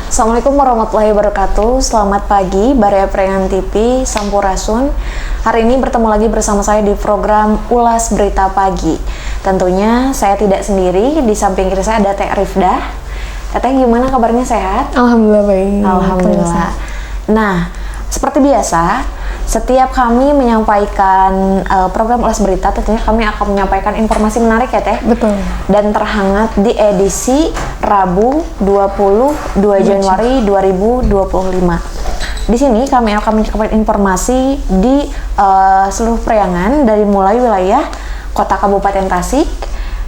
Assalamualaikum warahmatullahi wabarakatuh. Selamat pagi, Baraya Prengan TV, Sampurasun. Hari ini bertemu lagi bersama saya di program Ulas Berita Pagi. Tentunya saya tidak sendiri, di samping kiri saya ada Teh Rifdah. Teteh, gimana kabarnya, sehat? Alhamdulillah baik. Alhamdulillah. Nah, seperti biasa, setiap kami menyampaikan program Ulas Berita, tentunya kami akan menyampaikan informasi menarik ya Teh. Betul. Dan terhangat di edisi Rabu 22 Januari 2025. Di sini kami akan menyampaikan informasi di seluruh Priangan dari mulai wilayah Kota Kabupaten Tasik,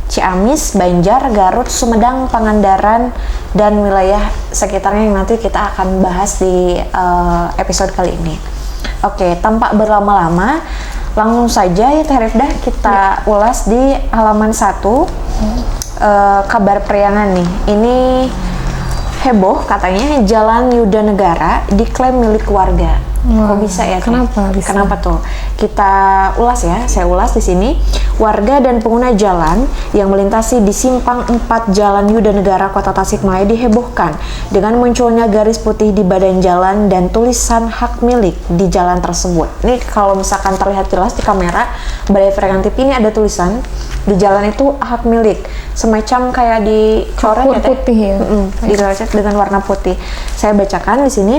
Ciamis, Banjar, Garut, Sumedang, Pangandaran, dan wilayah sekitarnya yang nanti kita akan bahas di episode kali ini. Oke, tanpa berlama-lama, langsung saja ya Teh Rifdah, kita ulas di halaman 1. Kabar Priangan nih, ini heboh katanya Jalan Yuda Negara diklaim milik warga. Kok bisa ya Teh? Kenapa bisa? Kenapa tuh? Kita ulas ya, saya ulas di sini. Warga dan pengguna jalan yang melintasi di Simpang 4 Jalan Yuda Negara Kota Tasikmalaya dihebohkan dengan munculnya garis putih di badan jalan dan tulisan hak milik di jalan tersebut. Ini kalau misalkan terlihat jelas di kamera, Baraya Prengan TV ini ada tulisan di jalan itu hak milik, semacam kayak dicoret ya Teh? Putih ya. Dicoret dengan warna putih. Saya bacakan di sini.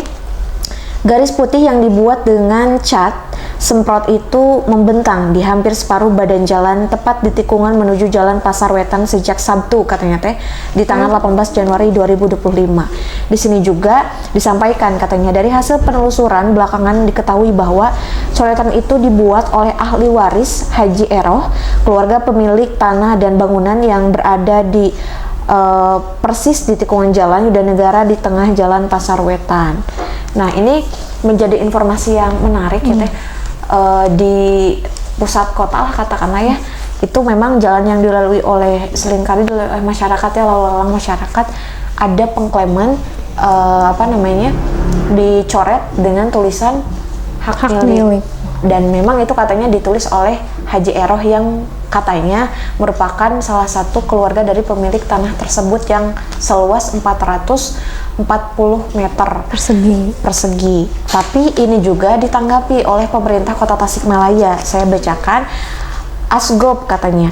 Garis putih yang dibuat dengan cat semprot itu membentang di hampir separuh badan jalan tepat di tikungan menuju Jalan Pasar Wetan sejak Sabtu katanya Teh di tanggal 18 Januari 2025. Di sini juga disampaikan katanya dari hasil penelusuran belakangan diketahui bahwa coretan itu dibuat oleh ahli waris Haji Eroh, keluarga pemilik tanah dan bangunan yang berada di persis di tikungan Jalan Yuda Negara di tengah Jalan Pasar Wetan. Nah, ini menjadi informasi yang menarik ya Teh. Di pusat kota lah katakanlah ya, itu memang jalan yang dilalui oleh seringkali oleh masyarakat ya, lalu lalang masyarakat, ada pengklaiman dicoret dengan tulisan hak milik. Dan memang itu katanya ditulis oleh Haji Eroh yang katanya merupakan salah satu keluarga dari pemilik tanah tersebut yang seluas 440 meter persegi. Tapi ini juga ditanggapi oleh pemerintah Kota Tasikmalaya. Saya bacakan, Asgop katanya,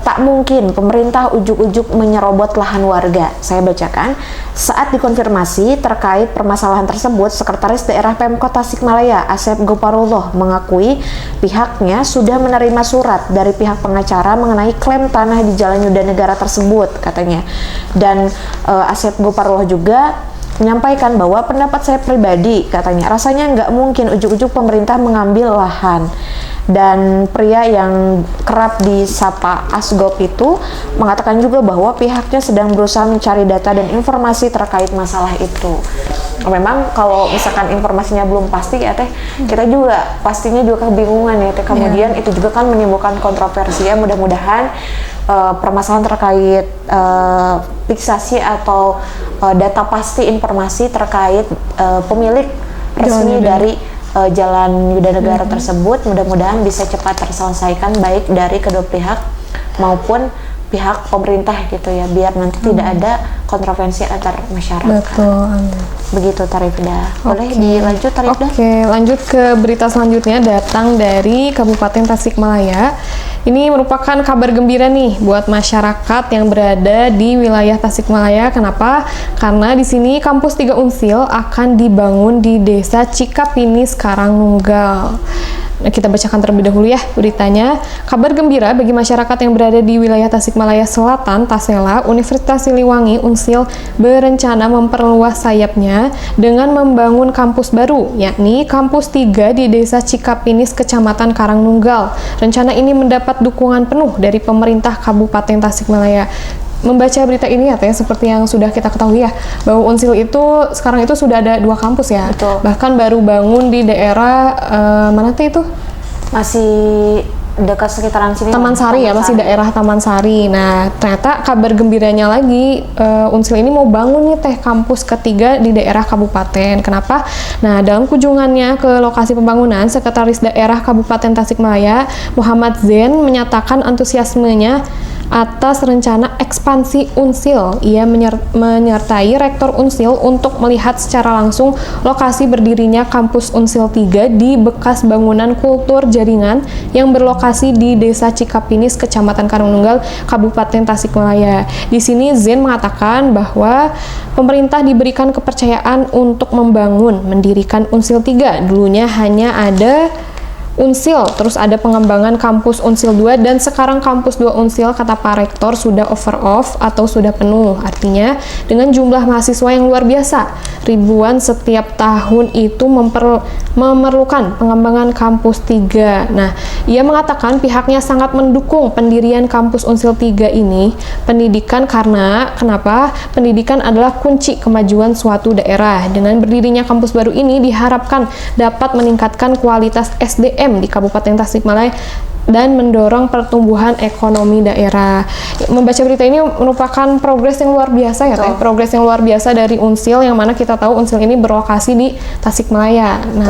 tak mungkin pemerintah ujuk-ujuk menyerobot lahan warga. Saya bacakan, saat dikonfirmasi terkait permasalahan tersebut, Sekretaris Daerah Pemkot Tasikmalaya Asep Goparullah mengakui pihaknya sudah menerima surat dari pihak pengacara mengenai klaim tanah di Jalan Yuda Negara tersebut katanya. Dan Asep Goparullah juga menyampaikan bahwa pendapat saya pribadi katanya, rasanya nggak mungkin ujuk-ujuk pemerintah mengambil lahan. Dan pria yang kerap disapa Asgop itu mengatakan juga bahwa pihaknya sedang berusaha mencari data dan informasi terkait masalah itu. Memang kalau misalkan informasinya belum pasti ya Teh, kita juga pastinya juga kebingungan ya Teh. Kemudian itu juga kan menimbulkan kontroversi ya. Mudah-mudahan permasalahan terkait fiksasi atau data pasti informasi terkait pemilik resmi dari Jalan Yuda Negara tersebut mudah-mudahan bisa cepat terselesaikan baik dari kedua pihak maupun pihak pemerintah gitu ya, biar nanti tidak ada kontroversi antar masyarakat. Betul. Begitu Tarifda. Boleh dilanjut Tarifda? Oke, lanjut ke berita selanjutnya, datang dari Kabupaten Tasikmalaya. Ini merupakan kabar gembira nih buat masyarakat yang berada di wilayah Tasikmalaya. Kenapa? Karena di sini kampus 3 Unsil akan dibangun di Desa Cikapinis, Karangnunggal. Nah, kita bacakan terlebih dahulu ya beritanya. Kabar gembira bagi masyarakat yang berada di wilayah Tasikmalaya Selatan, Tasela, Universitas Siliwangi Unsil berencana memperluas sayapnya dengan membangun kampus baru, yakni Kampus 3 di Desa Cikapinis, Kecamatan Karangnunggal. Rencana ini mendapat dukungan penuh dari pemerintah Kabupaten Tasikmalaya. Membaca berita ini ya Teh, seperti yang sudah kita ketahui ya, bahwa Unsil itu sekarang itu sudah ada 2 kampus ya. Betul. Bahkan baru bangun di daerah mana Teh itu? Masih dekat sekitaran sini. Taman Sari ya, masih daerah Taman Sari. Nah, ternyata kabar gembiranya lagi, Unsil ini mau bangun nih Teh kampus ketiga di daerah kabupaten. Kenapa? Nah, dalam kunjungannya ke lokasi pembangunan, Sekretaris Daerah Kabupaten Tasikmalaya, Muhammad Zain, menyatakan antusiasmenya atas rencana ekspansi Unsil. Ia menyertai Rektor Unsil untuk melihat secara langsung lokasi berdirinya kampus Unsil 3 di bekas bangunan kultur jaringan yang berlokasi di Desa Cikapinis, Kecamatan Karangtunggal, Kabupaten Tasikmalaya. Di sini Zain mengatakan bahwa pemerintah diberikan kepercayaan untuk mendirikan Unsil 3. Dulunya hanya ada Unsil, terus ada pengembangan kampus Unsil 2, dan sekarang kampus 2 Unsil, kata Pak Rektor, sudah off atau sudah penuh. Artinya dengan jumlah mahasiswa yang luar biasa, ribuan setiap tahun, itu memerlukan pengembangan kampus 3. Nah, ia mengatakan pihaknya sangat mendukung pendirian kampus Unsil 3 ini, pendidikan, karena kenapa? Pendidikan adalah kunci kemajuan suatu daerah. Dengan berdirinya kampus baru ini diharapkan dapat meningkatkan kualitas SDM di Kabupaten Tasikmalaya dan mendorong pertumbuhan ekonomi daerah. Membaca berita ini merupakan progres yang luar biasa ya Teh, progres yang luar biasa dari Unsil, yang mana kita tahu Unsil ini berlokasi di Tasikmalaya. Nah,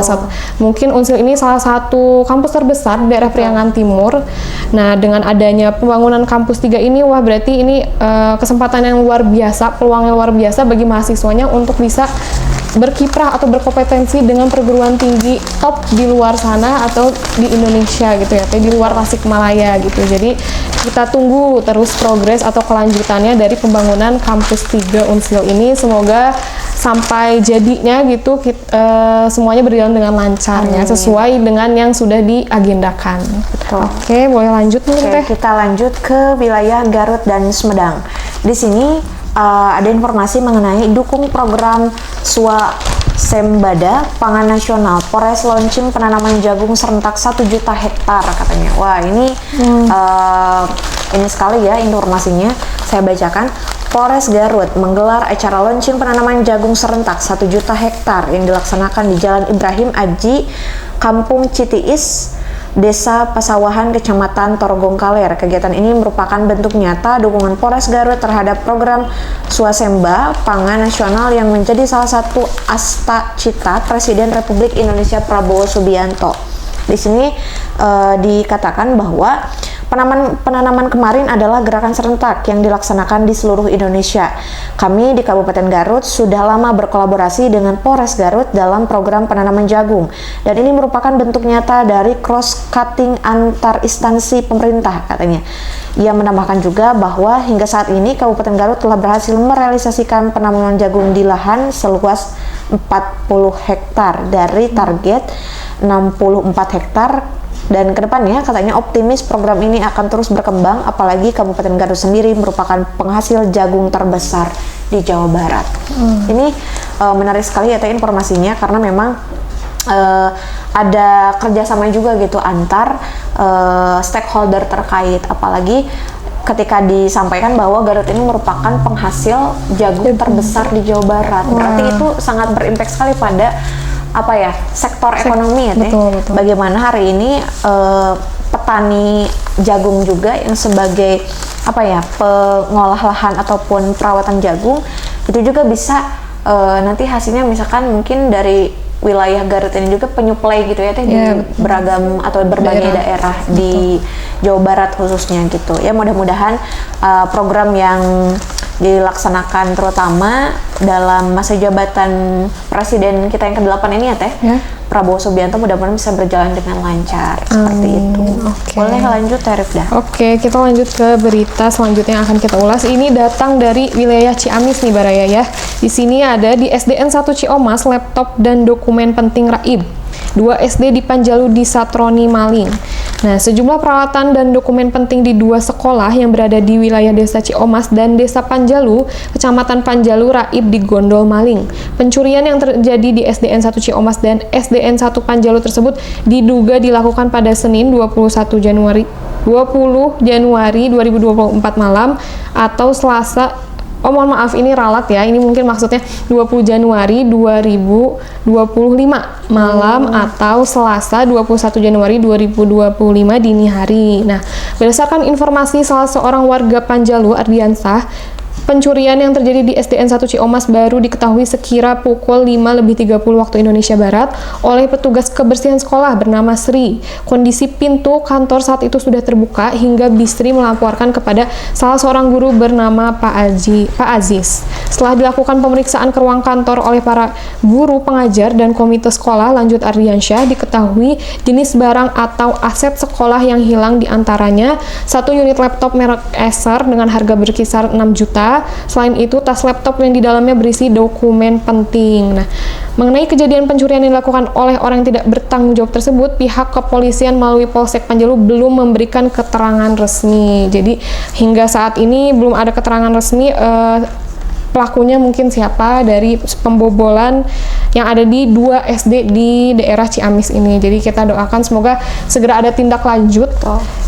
mungkin Unsil ini salah satu kampus terbesar di daerah Priangan Timur. Nah, dengan adanya pembangunan kampus 3 ini, wah berarti ini kesempatan yang luar biasa, peluang yang luar biasa bagi mahasiswanya untuk bisa berkiprah atau berkompetensi dengan perguruan tinggi top di luar sana atau di Indonesia gitu ya, di luar Tasikmalaya gitu. Jadi kita tunggu terus progres atau kelanjutannya dari pembangunan kampus 3 Unsil ini. Semoga sampai jadinya gitu semuanya berjalan dengan lancarnya, sesuai dengan yang sudah diagendakan. Betul. Oke, boleh lanjut nih Teh. Kita lanjut ke wilayah Garut dan Sumedang. Di sini ada informasi mengenai dukung program Swasembada Pangan Nasional. Polres launching penanaman jagung serentak 1 juta hektar katanya. Wah, ini sekali ya informasinya. Saya bacakan. Polres Garut menggelar acara launching penanaman jagung serentak 1 juta hektar yang dilaksanakan di Jalan Ibrahim Aji, Kampung Citiis, Desa Pasawahan, Kecamatan Torogong Kaler. Kegiatan ini merupakan bentuk nyata dukungan Polres Garut terhadap program Swasembada Pangan Nasional yang menjadi salah satu asta-cita Presiden Republik Indonesia Prabowo Subianto. Di sini dikatakan bahwa penanaman kemarin adalah gerakan serentak yang dilaksanakan di seluruh Indonesia. Kami di Kabupaten Garut sudah lama berkolaborasi dengan Polres Garut dalam program penanaman jagung, dan ini merupakan bentuk nyata dari cross-cutting antar instansi pemerintah, katanya. Ia menambahkan juga bahwa hingga saat ini Kabupaten Garut telah berhasil merealisasikan penanaman jagung di lahan seluas 40 hektar dari target 64 hektar. Dan kedepannya katanya optimis program ini akan terus berkembang, apalagi Kabupaten Garut sendiri merupakan penghasil jagung terbesar di Jawa Barat. Ini menarik sekali ya Teh informasinya, karena memang ada kerjasama juga gitu antar stakeholder terkait, apalagi ketika disampaikan bahwa Garut ini merupakan penghasil jagung terbesar di Jawa Barat. Berarti itu sangat berimpact sekali pada sektor ekonomi ya Teh. Betul. Bagaimana hari ini petani jagung juga yang sebagai pengolah lahan ataupun perawatan jagung itu juga bisa nanti hasilnya misalkan mungkin dari wilayah Garut ini juga penyuplai gitu ya Teh, di beragam atau berbagai daerah di Jawa Barat khususnya gitu ya. Mudah-mudahan program yang dilaksanakan terutama dalam masa jabatan Presiden kita yang ke-8 ini ya Teh, Prabowo Subianto, mudah-mudahan bisa berjalan dengan lancar seperti itu. Boleh lanjut Teh Rifda? Oke, kita lanjut ke berita selanjutnya yang akan kita ulas. Ini datang dari wilayah Ciamis nih Baraya ya. Di sini ada di SDN 1 Ciomas laptop dan dokumen penting raib. 2 SD di Panjalu disatroni maling. Nah, sejumlah peralatan dan dokumen penting di 2 sekolah yang berada di wilayah Desa Ciomas dan Desa Panjalu, Kecamatan Panjalu raib digondol maling. Pencurian yang terjadi di SDN 1 Ciomas dan SDN 1 Panjalu tersebut diduga dilakukan pada Senin 20 Januari 2024 malam atau Selasa Oh mohon maaf, ini ralat ya, ini mungkin maksudnya 20 Januari 2025 malam atau Selasa 21 Januari 2025 dini hari. Nah, berdasarkan informasi salah seorang warga Panjalu, Ardiansah, pencurian yang terjadi di SDN 1 Ciomas baru diketahui sekira pukul 5:30 waktu Indonesia Barat oleh petugas kebersihan sekolah bernama Sri. Kondisi pintu kantor saat itu sudah terbuka hingga Bisri melaporkan kepada salah seorang guru bernama Pak Aziz. Setelah dilakukan pemeriksaan ke ruang kantor oleh para guru pengajar dan komite sekolah, lanjut Ardiansyah, diketahui jenis barang atau aset sekolah yang hilang diantaranya 1 unit laptop merek Acer dengan harga berkisar 6 juta. Selain itu, tas laptop yang di dalamnya berisi dokumen penting. Nah, mengenai kejadian pencurian yang dilakukan oleh orang yang tidak bertanggung jawab tersebut, pihak kepolisian melalui Polsek Panjalu belum memberikan keterangan resmi. Jadi, hingga saat ini belum ada keterangan resmi pelakunya mungkin siapa dari pembobolan yang ada di 2 SD di daerah Ciamis ini. Jadi kita doakan semoga segera ada tindak lanjut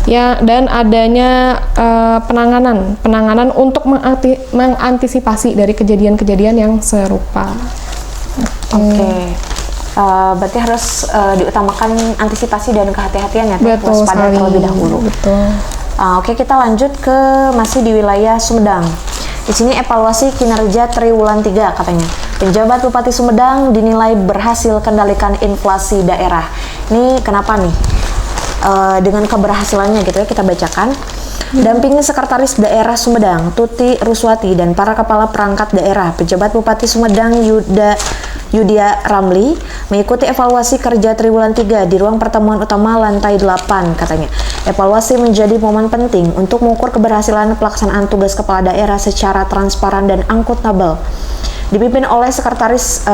ya, dan adanya penanganan untuk mengantisipasi dari kejadian-kejadian yang serupa. Oke. Berarti harus diutamakan antisipasi dan kehati-hatian ya, betul waspada sekali, terlebih dahulu. betul. Oke, kita lanjut ke masih di wilayah Sumedang. Di sini evaluasi kinerja triwulan 3 katanya. Penjabat Bupati Sumedang dinilai berhasil kendalikan inflasi daerah. Ini kenapa nih? Dengan keberhasilannya gitu ya, kita bacakan. Dampingi Sekretaris Daerah Sumedang, Tuti Ruswati, dan para kepala perangkat daerah, pejabat Bupati Sumedang Yudia Ramli mengikuti evaluasi kerja triwulan 3 di ruang pertemuan utama lantai 8 katanya. Evaluasi menjadi momen penting untuk mengukur keberhasilan pelaksanaan tugas kepala daerah secara transparan dan akuntabel. Dipimpin oleh Sekretaris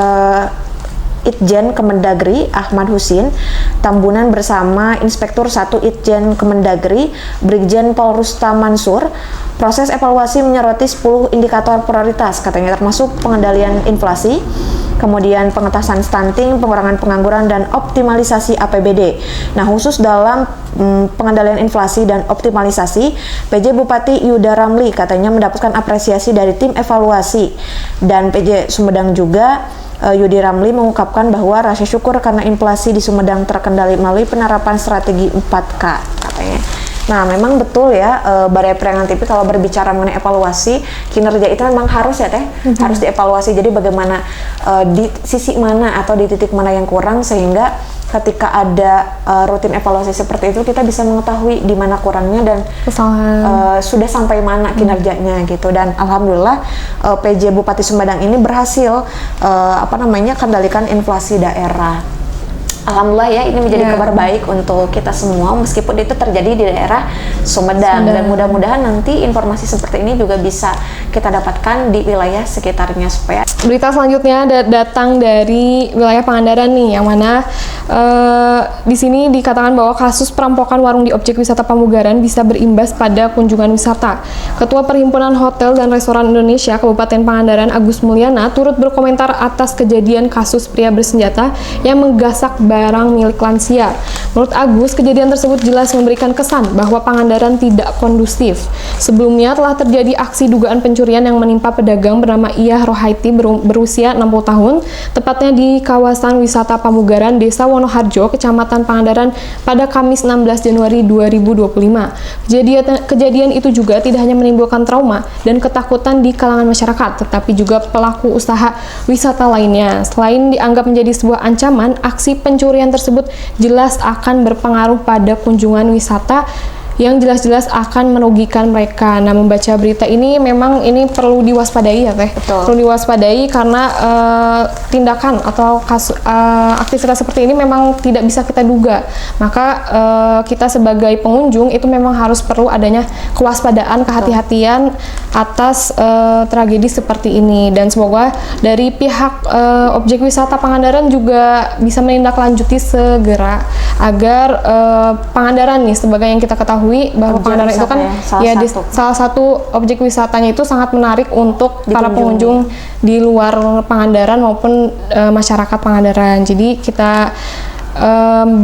Itjen Kemendagri Ahmad Husin Tambunan bersama Inspektur 1 Itjen Kemendagri Brigjen Pol Rustam Mansur. Proses evaluasi menyoroti 10 indikator prioritas katanya, termasuk pengendalian inflasi, kemudian pengentasan stunting, pengurangan pengangguran, dan optimalisasi APBD. Nah, khusus dalam pengendalian inflasi dan optimalisasi, PJ Bupati Yuda Ramli katanya mendapatkan apresiasi dari tim evaluasi, dan PJ Sumedang juga Yudi Ramli mengungkapkan bahwa rasa syukur karena inflasi di Sumedang terkendali melalui penerapan strategi 4K katanya. Nah, memang betul ya, Balai Perenang TV kalau berbicara mengenai evaluasi kinerja itu memang harus ya Teh, harus dievaluasi. Jadi bagaimana di sisi mana atau di titik mana yang kurang, sehingga ketika ada rutin evaluasi seperti itu kita bisa mengetahui di mana kurangnya dan sudah sampai mana kinerjanya gitu. Dan alhamdulillah PJ Bupati Sumedang ini berhasil kendalikan inflasi daerah. Alhamdulillah ya, ini menjadi kabar baik untuk kita semua meskipun itu terjadi di daerah Sumedang. Dan mudah-mudahan nanti informasi seperti ini juga bisa kita dapatkan di wilayah sekitarnya. Supaya berita selanjutnya datang dari wilayah Pangandaran nih, yang mana di sini dikatakan bahwa kasus perampokan warung di objek wisata Pamugaran bisa berimbas pada kunjungan wisata. Ketua Perhimpunan Hotel dan Restoran Indonesia Kabupaten Pangandaran Agus Mulyana turut berkomentar atas kejadian kasus pria bersenjata yang menggasak barang milik lansia. Menurut Agus, kejadian tersebut jelas memberikan kesan bahwa Pangandaran tidak kondusif. Sebelumnya telah terjadi aksi dugaan pencurian yang menimpa pedagang bernama Iyah Rohaiti berusia 60 tahun, tepatnya di kawasan wisata Pamugaran, Desa Wonoharjo, Kecamatan Pangandaran pada Kamis 16 Januari 2025. Kejadian itu juga tidak hanya menimbulkan trauma dan ketakutan di kalangan masyarakat, tetapi juga pelaku usaha wisata lainnya. Selain dianggap menjadi sebuah ancaman, aksi pencurian tersebut jelas akan berpengaruh pada kunjungan wisata yang jelas-jelas akan merugikan mereka. Nah, membaca berita ini memang ini perlu diwaspadai ya Teh. Betul. Perlu diwaspadai karena tindakan atau aktivitas seperti ini memang tidak bisa kita duga. Maka kita sebagai pengunjung itu memang harus perlu adanya kewaspadaan, kehati-hatian atas tragedi seperti ini. Dan semoga dari pihak objek wisata Pangandaran juga bisa menindaklanjuti segera agar Pangandaran nih, sebagai yang kita ketahui bahwa Pangandaran itu kan salah satu objek wisatanya itu sangat menarik untuk para pengunjung di luar Pangandaran maupun masyarakat Pangandaran. Jadi kita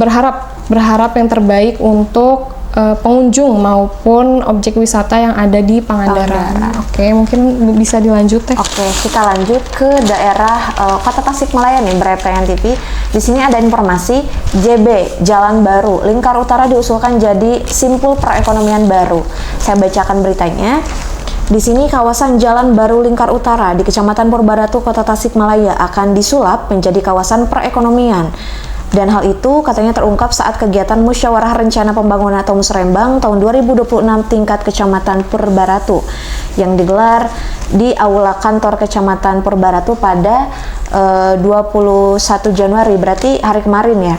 berharap yang terbaik untuk pengunjung maupun objek wisata yang ada di Pangandaran. Oke, mungkin bisa dilanjut Teh. Oke, kita lanjut ke daerah Kota Tasikmalaya nih, Brepen TV. Di sini ada informasi JB Jalan Baru Lingkar Utara diusulkan jadi simpul perekonomian baru. Saya bacakan beritanya. Di sini kawasan Jalan Baru Lingkar Utara di Kecamatan Purbaratu, Kota Tasikmalaya akan disulap menjadi kawasan perekonomian. Dan hal itu katanya terungkap saat kegiatan Musyawarah Rencana Pembangunan atau Musrembang tahun 2026 tingkat Kecamatan Purbaratu yang digelar di Aula Kantor Kecamatan Purbaratu pada 21 Januari, berarti hari kemarin ya.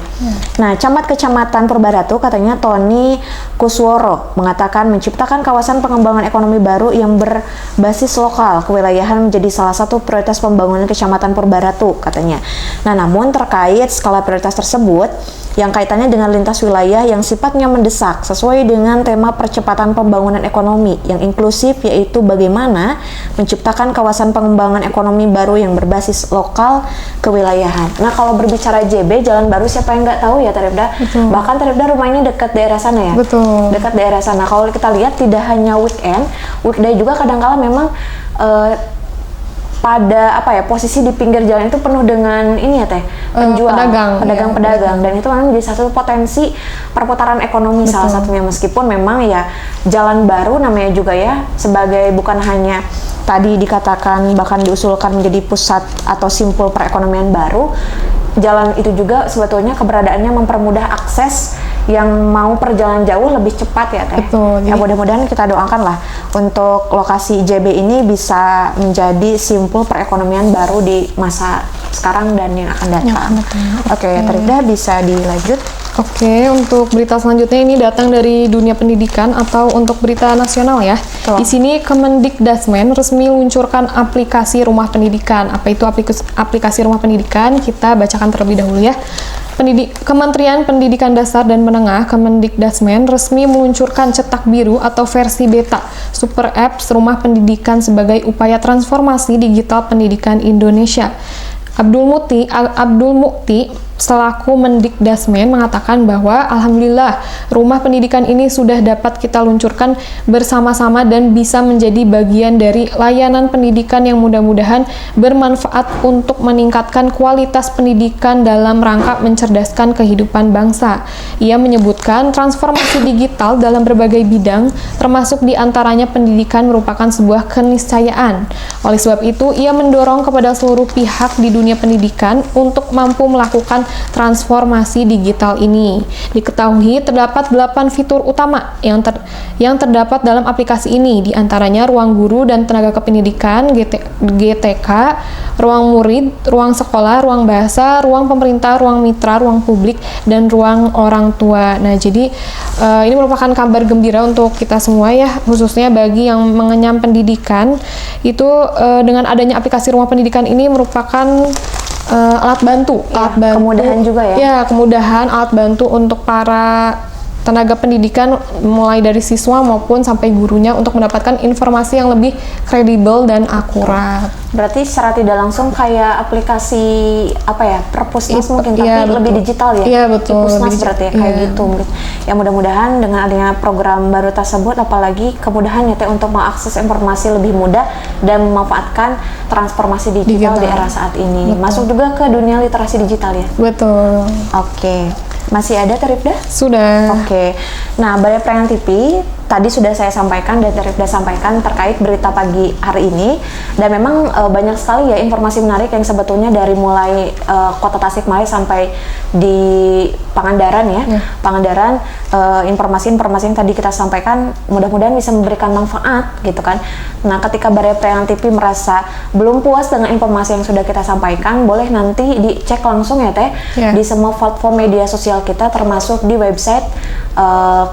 Nah, Camat Kecamatan Purbaratu katanya Tony Kusworo mengatakan menciptakan kawasan pengembangan ekonomi baru yang berbasis lokal kewilayahan menjadi salah satu prioritas pembangunan Kecamatan Purbaratu katanya. Nah, namun terkait skala prioritas tersebut yang kaitannya dengan lintas wilayah yang sifatnya mendesak sesuai dengan tema percepatan pembangunan ekonomi yang inklusif, yaitu bagaimana menciptakan kawasan pengembangan ekonomi baru yang berbasis lokal kewilayahan. Nah, kalau berbicara JB Jalan Baru, siapa yang nggak tahu ya Tarifda? Bahkan Tarifda rumahnya dekat daerah sana ya. Betul. Dekat daerah sana. Kalau kita lihat tidak hanya weekend, weekday juga kadang-kala memang pada posisi di pinggir jalan itu penuh dengan ini ya Teh, penjual, pedagang-pedagang, dan itu memang menjadi satu potensi perputaran ekonomi. Betul. Salah satunya, meskipun memang ya Jalan Baru namanya juga ya sebagai bukan hanya tadi dikatakan bahkan diusulkan menjadi pusat atau simpul perekonomian baru, jalan itu juga sebetulnya keberadaannya mempermudah akses yang mau perjalanan jauh lebih cepat ya Teh. Betul. Ya mudah-mudahan kita doakan lah untuk lokasi JB ini bisa menjadi simpul perekonomian baru di masa sekarang dan yang akan datang. Oke, Tarifda bisa dilanjut. Oke, untuk berita selanjutnya ini datang dari dunia pendidikan atau untuk berita nasional ya. Betul. Di sini Kemendikdasmen resmi luncurkan aplikasi rumah pendidikan. Apa itu aplikasi rumah pendidikan? Kita bacakan terlebih dahulu ya. Kementerian Pendidikan Dasar dan Menengah Kemendikdasmen resmi meluncurkan cetak biru atau versi beta Super Apps Rumah Pendidikan sebagai upaya transformasi digital pendidikan Indonesia. Abdul Mukti selaku Mendikdasmen mengatakan bahwa alhamdulillah rumah pendidikan ini sudah dapat kita luncurkan bersama-sama dan bisa menjadi bagian dari layanan pendidikan yang mudah-mudahan bermanfaat untuk meningkatkan kualitas pendidikan dalam rangka mencerdaskan kehidupan bangsa. Ia menyebutkan transformasi digital dalam berbagai bidang termasuk diantaranya pendidikan merupakan sebuah keniscayaan. Oleh sebab itu, ia mendorong kepada seluruh pihak di dunia pendidikan untuk mampu melakukan transformasi digital ini. Diketahui terdapat 8 fitur utama yang terdapat dalam aplikasi ini, diantaranya ruang guru dan tenaga kependidikan GTK, ruang murid, ruang sekolah, ruang bahasa, ruang pemerintah, ruang mitra, ruang publik, dan ruang orang tua. Nah, jadi ini merupakan kabar gembira untuk kita semua ya, khususnya bagi yang mengenyam pendidikan. Itu dengan adanya aplikasi rumah pendidikan ini merupakan alat bantu, kemudahan juga ya. Ya, kemudahan alat bantu untuk para tenaga pendidikan mulai dari siswa maupun sampai gurunya untuk mendapatkan informasi yang lebih kredibel dan akurat. Berarti secara tidak langsung kayak aplikasi Perpusnas mungkin, tapi lebih digital ya. Iya, betul. Pusnas berarti ya kayak gitu. Ya mudah-mudahan dengan adanya program baru tersebut, apalagi kemudahan ya Teh untuk mengakses informasi lebih mudah dan memanfaatkan transformasi digital di era saat ini. Betul. Masuk juga ke dunia literasi digital ya. Betul. Oke. Masih ada Tarifda? Sudah. Oke. Nah, Balai Pelayanan TV tadi sudah saya sampaikan dan Tarifda sampaikan terkait berita pagi hari ini, dan memang banyak sekali ya informasi menarik yang sebetulnya dari mulai Kota Tasikmalaya sampai di Pangandaran ya. Pangandaran, informasi-informasi yang tadi kita sampaikan mudah-mudahan bisa memberikan manfaat gitu kan. Nah, ketika Balai Pelayanan TV merasa belum puas dengan informasi yang sudah kita sampaikan, boleh nanti dicek langsung ya Teh di semua platform media sosial kita, termasuk di website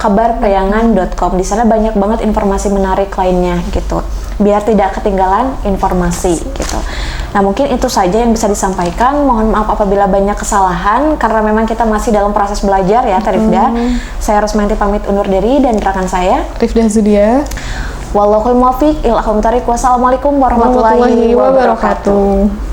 kabarpriangan.com. Di sana banyak banget informasi menarik lainnya gitu, biar tidak ketinggalan informasi gitu. Nah, mungkin itu saja yang bisa disampaikan. Mohon maaf apabila banyak kesalahan karena memang kita masih dalam proses belajar ya Tarifda. Saya Rosmanti pamit undur diri dan rekan saya Rifda Zudia. Wallahul muwaffiq ila aqwamit thoriq. Wassalamualaikum warahmatullahi wabarakatuh.